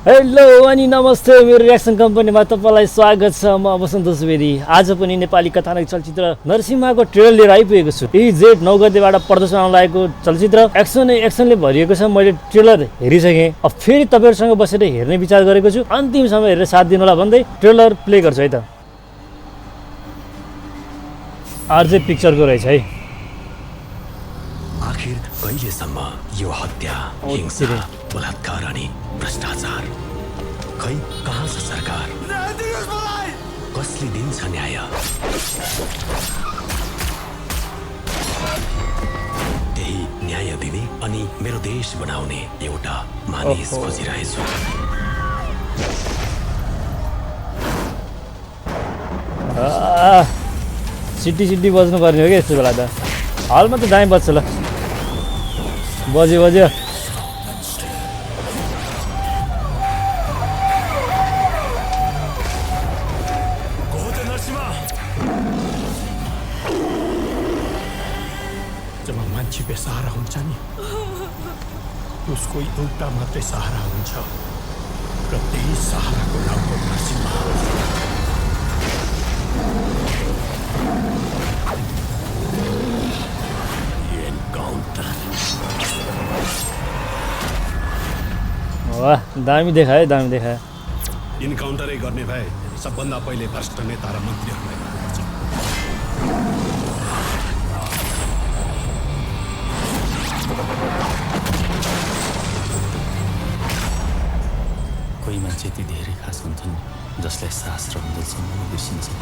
Hello अनि नमस्ते मेरो रियाक्सन कम्पनीमा तपाईलाई स्वागत छ। म वसन्त सुवेदी। आज पनि नेपाली कथानक चलचित्र नरसिंहको ट्रेलर लिएर आइपुगेको छु। यही जेठ 9 गतेबाट प्रदर्शन आउन लागेको चलचित्र एक्सनले भरिएको छ। मैले ट्रेलर हेरिसकेँ। अब फेरि तपाईहरुसँग बसेर हेर्ने विचार गरेको छु। अन्तिमसम्म हेरेर साथ दिनु होला भन्दै ट्रेलर प्ले गर्छु है त। आरजे पिक्चरको रहेछ है। आखिर कहिलेसम्म यो हत्या, हिंसा, बलात्कार अनि भ्रष्टाचार? खै कहाँ छ सरकार? कसले दिन्छ न्याय? त्यही न्याय दिने अनि मेरो देश बनाउने एउटा मानिस खोजिरहेछु। सिटी बज्नु पर्ने हो कि यस्तो बेला त। हलमा त दामी बज्छ ल। बज्यो जब मान्छे बेसहारा हुन्छ नि, उसको एउटा मात्रै सहारा हुन्छ र त्यही सहाराको नाम हो नरसिंह। वाह, दामी देखायो, दामी देखायो। इन्काउन्टरै गर्ने भए सबभन्दा पहिले भ्रष्ट नेता र मन्त्रीहरूलाई गर्नुपर्छ। कोही मान्छे ती धेरै खास हुन्छन् जसलाई सास र हुँदैसम्म बिर्सिन्छन्।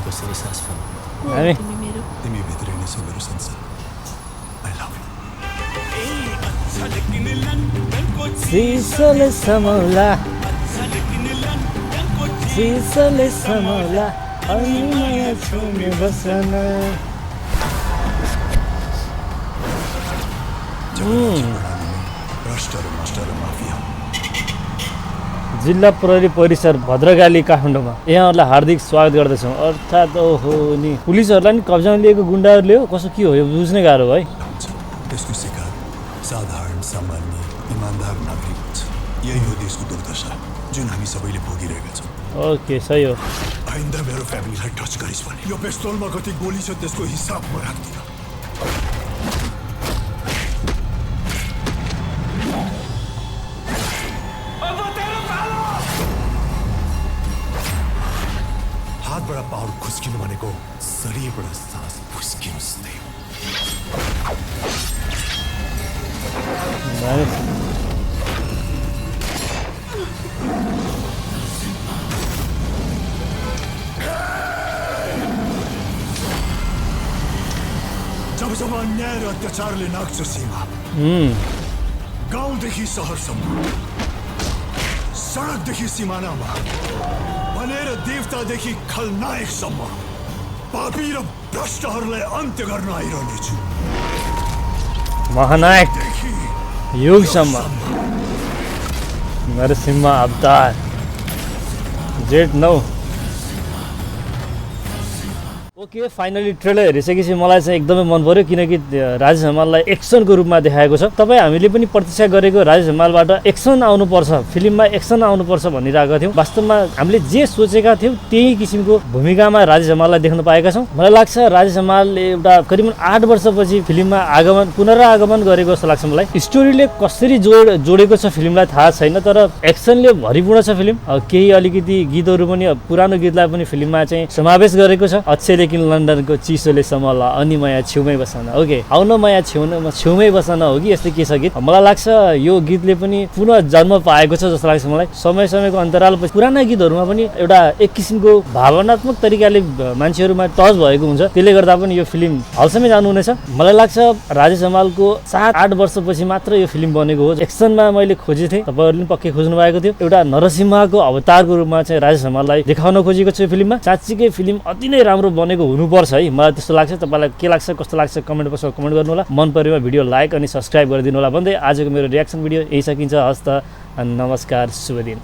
कसरी सास पाउनु? तिमी भित्रै नै छौ मेरो संसार। I love you. सिसले समौला अनि माया छुने बसन। जिल्ला प्रहरी परिसर भद्रकाली काठमाडौँमा यहाँहरूलाई हार्दिक स्वागत गर्दछौँ। अर्थात् ओहो नि पुलिसहरूलाई नि कब्जामा लिएको गुन्डाहरूले हो कसो के हो यो बुझ्नै गाह्रो है। त्यसको शिकार साधारण सामान्य इमान्दार नागरिक हुन्छ। यही हो देशको दुर्दशा जुन हामी सबैले भोगिरहेका छौँ। ओके सही हो। आइन्दा मेरो फ्यामिलीलाई टच गरिस् भने यो पिस्तोलमा कति गोली छ त्यसको हिसाब म राख्दिनँ। हातबाट पावर खुस्किनु भनेको शरीरबाट सास फुस्किनु जस्तै हो। जब अन्याय र अत्याचारले नाग्छ सीमा, गाउँदेखि सहरसम्म, सडकदेखि सिमानामा, भनेर देवतादेखि खलनायकसम्म पापी र भ्रष्टहरूलाई अन्त्य गर्न आइरहनेछु। महानायक युगसम्म नरसिंह अवतार जेठ 9। ओके फाइनली ट्रेलर हेरिसकेपछि मलाई चाहिँ एकदमै मन पर्यो किनकि राजेश हमाललाई एक्सनको रूपमा देखाएको छ। तपाईँ हामीले पनि प्रतीक्षा गरेको राजेश हमालबाट एक्सन आउनुपर्छ, फिल्ममा एक्सन आउनुपर्छ भनिरहेका थियौँ। वास्तवमा हामीले जे सोचेका थियौँ त्यही किसिमको भूमिकामा राजेश हमाललाई देख्न पाएका छौँ। मलाई लाग्छ राजेश हमालले एउटा करिबन 8 वर्षपछि फिल्ममा पुनरागमन गरेको जस्तो लाग्छ मलाई। स्टोरीले कसरी जोडेको छ फिल्मलाई थाहा छैन, तर एक्सनले भरिपूर्ण छ फिल्म। केही अलिकति गीतहरू पनि पुरानो गीतलाई पनि फिल्ममा चाहिँ समावेश गरेको छ। अक्षयले लन्डनको चिसोले समला अनि माया छेउमै बसन। ओके आउन माया छेउमै बसन हो कि यस्तै के छ गीत। मलाई लाग्छ यो गीतले पनि पुनः जन्म पाएको छ जस्तो लाग्छ मलाई। समयको अन्तरालपछि पुराना गीतहरूमा पनि एउटा एक किसिमको भावनात्मक तरिकाले मान्छेहरूमा टच भएको हुन्छ। त्यसले गर्दा पनि यो फिल्म हलसम्मै जानुहुनेछ। मलाई लाग्छ राजेश हमालको 7-8 वर्षपछि मात्र यो फिल्म बनेको हो। एक्सनमा मैले खोजेको थिएँ, तपाईँहरूले पनि पक्कै खोज्नु भएको थियो। एउटा नरसिंहको अवतारको रूपमा चाहिँ राजेश हमाललाई देखाउन खोजेको छु फिल्ममा। साँच्चीकै फिल्म अति नै राम्रो बनेको हुनुपर्छ है, मलाई त्यस्तो लाग्छ। तपाईँलाई के लाग्छ कस्तो लाग्छ कमेन्ट बक्समा कमेन्ट गर्नु होला। मन परेमा भिडियो लाइक अनि सब्स्क्राइब गरिदिनु होला भन्दै आजको मेरो रियाक्सन भिडियो यही सकिन्छ। हस्त नमस्कार, शुभ दिन।